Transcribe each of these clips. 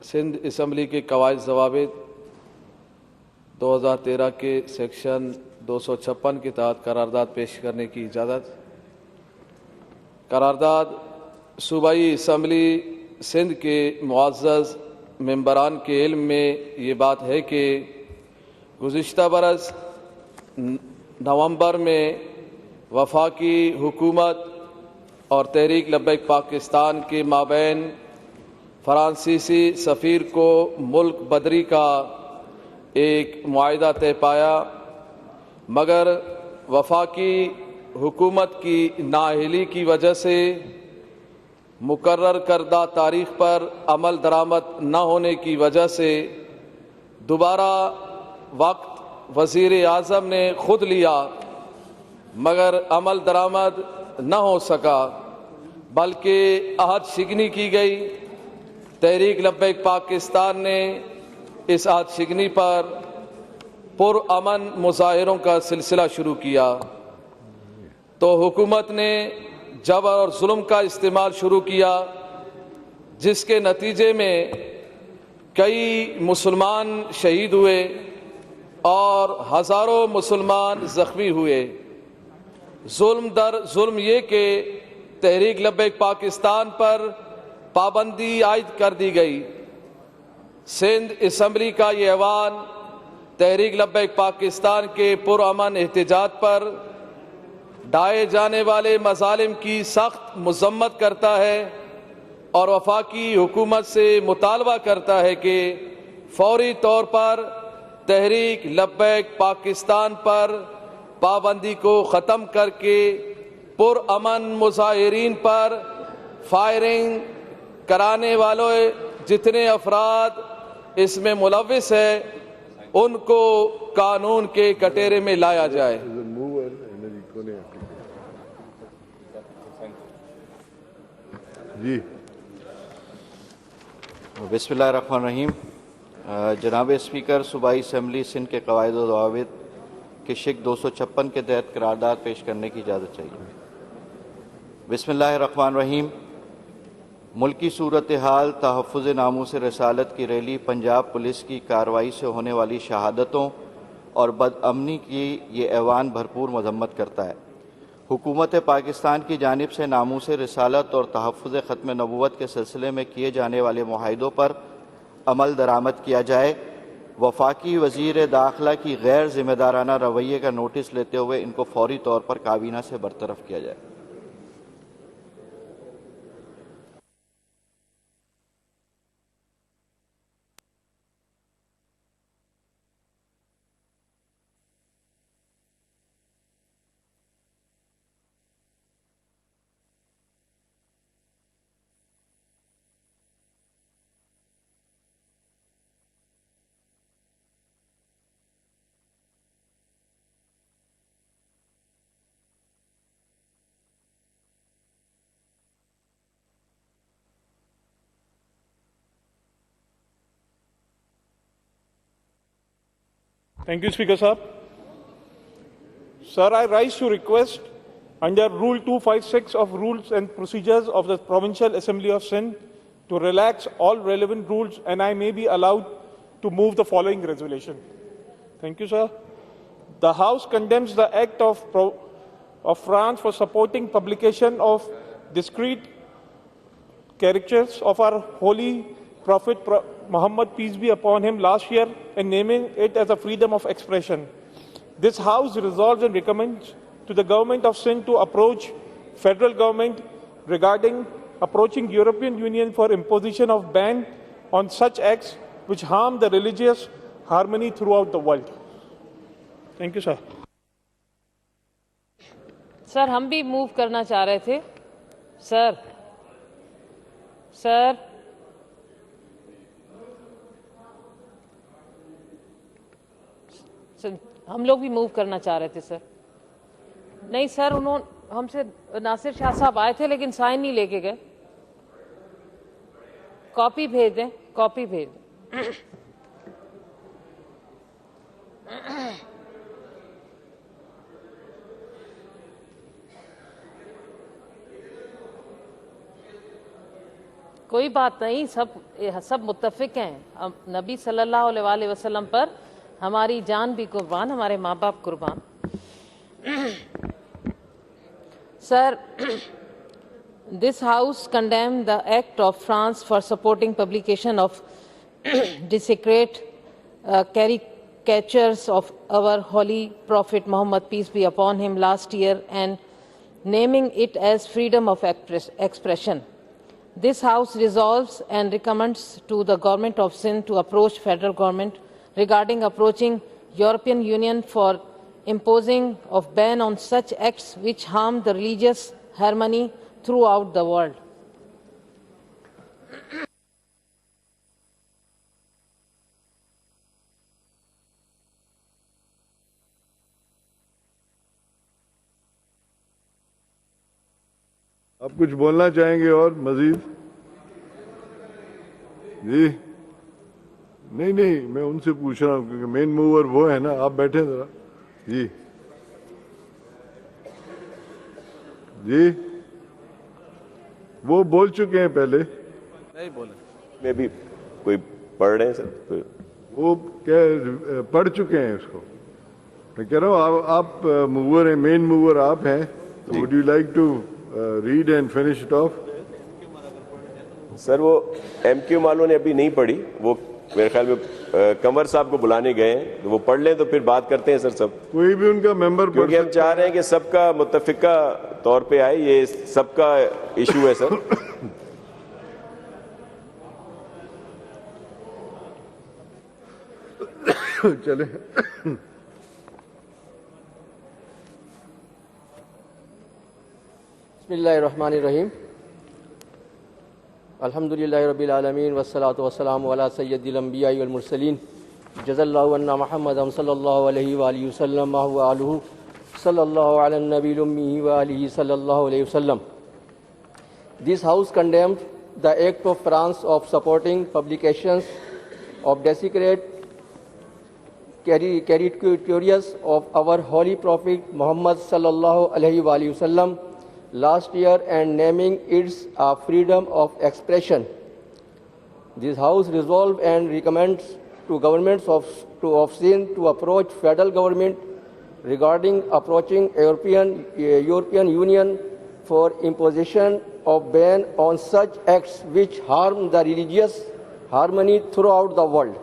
Sindh assembly کے قواعد ضوابط 2013 کے سیکشن 256 کے تحت قرارداد پیش کرنے کی اجازت۔ قرارداد صوبائی اسمبلی سندھ کے معزز ممبران کے علم میں یہ بات ہے کہ گزشتہ برس نومبر میں وفاقی حکومت اور تحریک لبیک پاکستان کے مابین فرانسیسی سفیر کو ملک بدری کا ایک معاہدہ طے پایا، مگر وفاقی حکومت کی نااہلی کی وجہ سے مقرر کردہ تاریخ پر عمل درآمد نہ ہونے کی وجہ سے دوبارہ وقت وزیر اعظم نے خود لیا، مگر عمل درآمد نہ ہو سکا، بلکہ عہد شکنی کی گئی۔ تحریک لبیک پاکستان نے اس عہد شکنی پر پرامن مظاہروں کا سلسلہ شروع کیا تو حکومت نے جبر اور ظلم کا استعمال شروع کیا، جس کے نتیجے میں کئی مسلمان شہید ہوئے اور ہزاروں مسلمان زخمی ہوئے۔ ظلم در ظلم یہ کہ تحریک لبیک پاکستان پر پابندی عائد کر دی گئی۔ سندھ اسمبلی کا یہ ایوان تحریک لبیک پاکستان کے پرامن احتجاج پر ڈھائے جانے والے مظالم کی سخت مذمت کرتا ہے اور وفاقی حکومت سے مطالبہ کرتا ہے کہ فوری طور پر تحریک لبیک پاکستان پر پابندی کو ختم کر کے پرامن مظاہرین پر فائرنگ کرانے والے جتنے افراد اس میں ملوث ہیں ان کو قانون کے کٹہرے میں لایا جائے۔ جی بسم اللہ الرحمن الرحیم۔ جناب اسپیکر، صوبائی اسمبلی سندھ کے قواعد و ضوابط کے شق 256 کے تحت قرارداد پیش کرنے کی اجازت چاہیے۔ بسم اللہ الرحمن الرحیم۔ ملکی صورتحال، تحفظ ناموس رسالت کی ریلی، پنجاب پولیس کی کارروائی سے ہونے والی شہادتوں اور بدامنی کی یہ ایوان بھرپور مذمت کرتا ہے۔ حکومت پاکستان کی جانب سے ناموس رسالت اور تحفظ ختم نبوت کے سلسلے میں کیے جانے والے معاہدوں پر عمل درآمد کیا جائے۔ وفاقی وزیر داخلہ کی غیر ذمہ دارانہ رویے کا نوٹس لیتے ہوئے ان کو فوری طور پر کابینہ سے برطرف کیا جائے۔ Thank you, Speaker Sahab. Sir, I rise to request under Rule 256 of Rules and Procedures of the Provincial Assembly of Sindh to relax all relevant rules, and I may be allowed to move the following resolution. Thank you, sir. The House condemns the act of France for supporting publication of discrete caricatures of our holy Prophet Muhammad, peace be upon him, last year and naming it as a freedom of expression. This House resolves and recommends to the Government of Sindh to approach Federal Government regarding approaching European Union for imposition of ban on such acts which harm the religious harmony throughout the world. Thank you, sir. سر ہم بھی move کرنا چاہ رہے تھے سر ہم لوگ بھی move کرنا چاہ رہے تھے سر۔ نہیں سر، ہم سے ناصر شاہ صاحب آئے تھے لیکن سائن نہیں لے کے گئے۔ کاپی بھیج دیں، کاپی بھیج دیں۔ کوئی بات نہیں, سب متفق ہیں. نبی صلی اللہ علیہ وسلم پر ہماری جان بھی قربان, ہمارے ماں باپ قربان. Sir, this House condemned the act of France for supporting publication of desecrate caricatures of our holy Prophet Muhammad, peace be upon him, last year and naming it as freedom of expression. This House resolves and recommends to the Government of Sindh to approach Federal Government regarding approaching European Union for imposing of ban on such acts which harm the religious harmony throughout the world. آپ کچھ بولنا چاہیں گے اور مزید؟ جی نہیں میں ان سے پوچھ رہا ہوں کیونکہ مین موور وہ ہے نا. آپ بیٹھے ذرا. جی وہ بول چکے ہیں پہلے. نہیں بولے. میں بھی کوئی پڑھ رہے ہیں سر؟ وہ کیا پڑھ چکے ہیں اس کو؟ میں کہہ رہا ہوں آپ موور ہیں, مین موور آپ ہیں, تو would you like to read and finish it off? Sir وہ ایم کیو والوں نے ابھی نہیں پڑھی, وہ میرے خیال میں کنور صاحب کو بلانے گئے ہیں, تو وہ پڑھ لیں تو پھر بات کرتے ہیں سر سب. کوئی بھی ان کا ممبر پڑھ کیونکہ ہم چاہ رہے ہیں کہ سب کا متفقہ طور پہ آئے, یہ سب کا ایشو ہے سر. چلے. بسم اللہ الرحمن الرحیم. الحمدللہ رب العالمین والصلاة والسلام علی سید الانبیاء والمرسلین جزا اللہ عنا محمد صلی اللہ علیہ وآلہ وسلم وآلہ صلی اللہ علی النبی الأمی وآلہ صلی اللہ علیہ وسلم. This House condemned the act of France of supporting publications of desecrate caricatures of our holy Prophet Muhammad sallallahu alaihi wasallam last year and naming it a freedom of expression. This House resolved and recommends to governments of Sindh to approach federal government regarding approaching European Union for imposition of ban on such acts which harm the religious harmony throughout the world.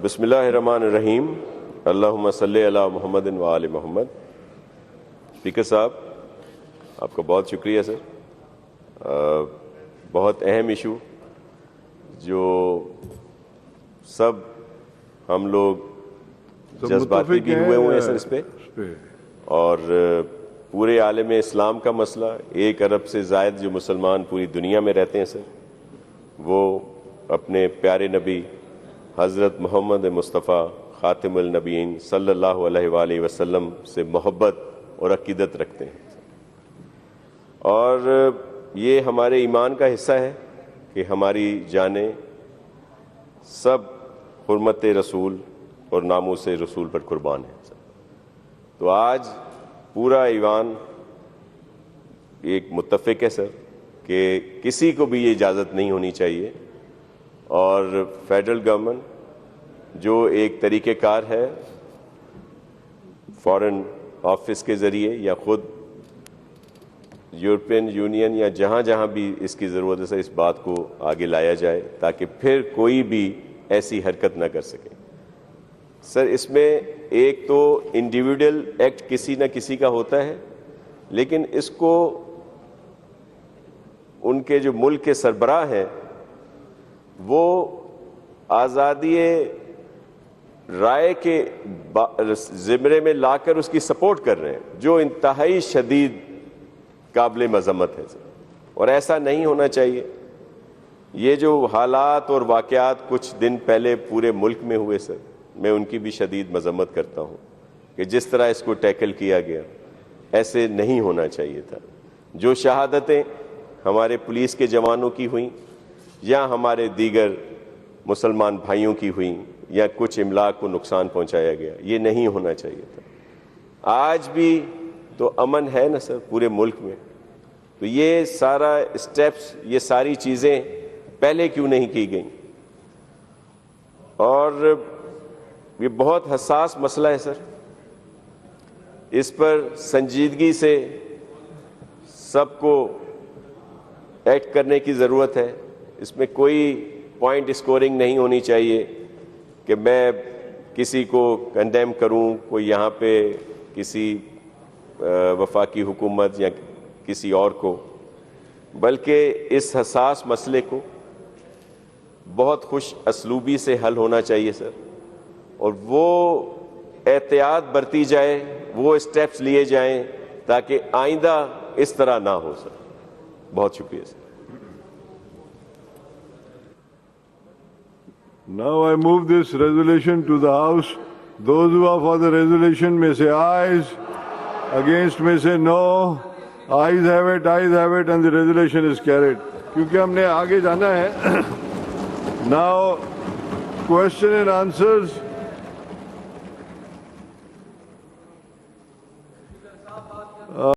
بسم اللہ الرحمن الرحیم. اللہم صلی علی محمد و آل محمد. Speaker صاحب آپ کا بہت شکریہ سر. بہت اہم ایشو جو سب ہم لوگ جذباتی بھی ہوئے ہیں سر اس پہ, اور پورے عالم اسلام کا مسئلہ. 1 ارب سے زائد جو مسلمان پوری دنیا میں رہتے ہیں سر, وہ اپنے پیارے نبی حضرت محمد مصطفیٰ خاتم النبیین صلی اللہ علیہ وآلہ وسلم سے محبت اور عقیدت رکھتے ہیں, اور یہ ہمارے ایمان کا حصہ ہے کہ ہماری جانیں سب حرمت رسول اور ناموس رسول پر قربان ہیں. تو آج پورا ایوان ایک متفق ہے سر کہ کسی کو بھی یہ اجازت نہیں ہونی چاہیے, اور فیڈرل گورنمنٹ جو ایک طریقہ کار ہے فارن آفس کے ذریعے یا خود یورپین یونین یا جہاں جہاں بھی اس کی ضرورت ہے سر, اس بات کو آگے لایا جائے تاکہ پھر کوئی بھی ایسی حرکت نہ کر سکے. سر اس میں ایک تو انڈیویڈول ایکٹ کسی نہ کسی کا ہوتا ہے, لیکن اس کو ان کے جو ملک کے سربراہ ہیں وہ آزادی رائے کے زمرے میں لا کر اس کی سپورٹ کر رہے ہیں, جو انتہائی شدید قابل مذمت ہے, اور ایسا نہیں ہونا چاہیے. یہ جو حالات اور واقعات کچھ دن پہلے پورے ملک میں ہوئے سر, میں ان کی بھی شدید مذمت کرتا ہوں کہ جس طرح اس کو ٹیکل کیا گیا ایسے نہیں ہونا چاہیے تھا. جو شہادتیں ہمارے پولیس کے جوانوں کی ہوئیں یا ہمارے دیگر مسلمان بھائیوں کی ہوئیں یا کچھ املاک کو نقصان پہنچایا گیا, یہ نہیں ہونا چاہیے تھا. آج بھی تو امن ہے نا سر پورے ملک میں. تو یہ سارا اسٹیپس، یہ ساری چیزیں پہلے کیوں نہیں کی گئیں؟ اور یہ بہت حساس مسئلہ ہے سر، اس پر سنجیدگی سے سب کو ایکٹ کرنے کی ضرورت ہے. اس میں کوئی پوائنٹ اسکورنگ نہیں ہونی چاہیے کہ میں کسی کو کنڈیم کروں، کوئی یہاں پہ کسی وفاقی حکومت یا کسی اور کو، بلکہ اس حساس مسئلے کو بہت خوش اسلوبی سے حل ہونا چاہیے سر، اور وہ احتیاط برتی جائے، وہ اسٹیپس لیے جائیں تاکہ آئندہ اس طرح نہ ہو سر. بہت شکریہ سر. Now I move this resolution to the House. Those who are for the resolution may say ayes. Against may say no. Ayes have it, and the resolution is carried. کیونکہ ہم نے آگے جانا ہے. Now, question and answers.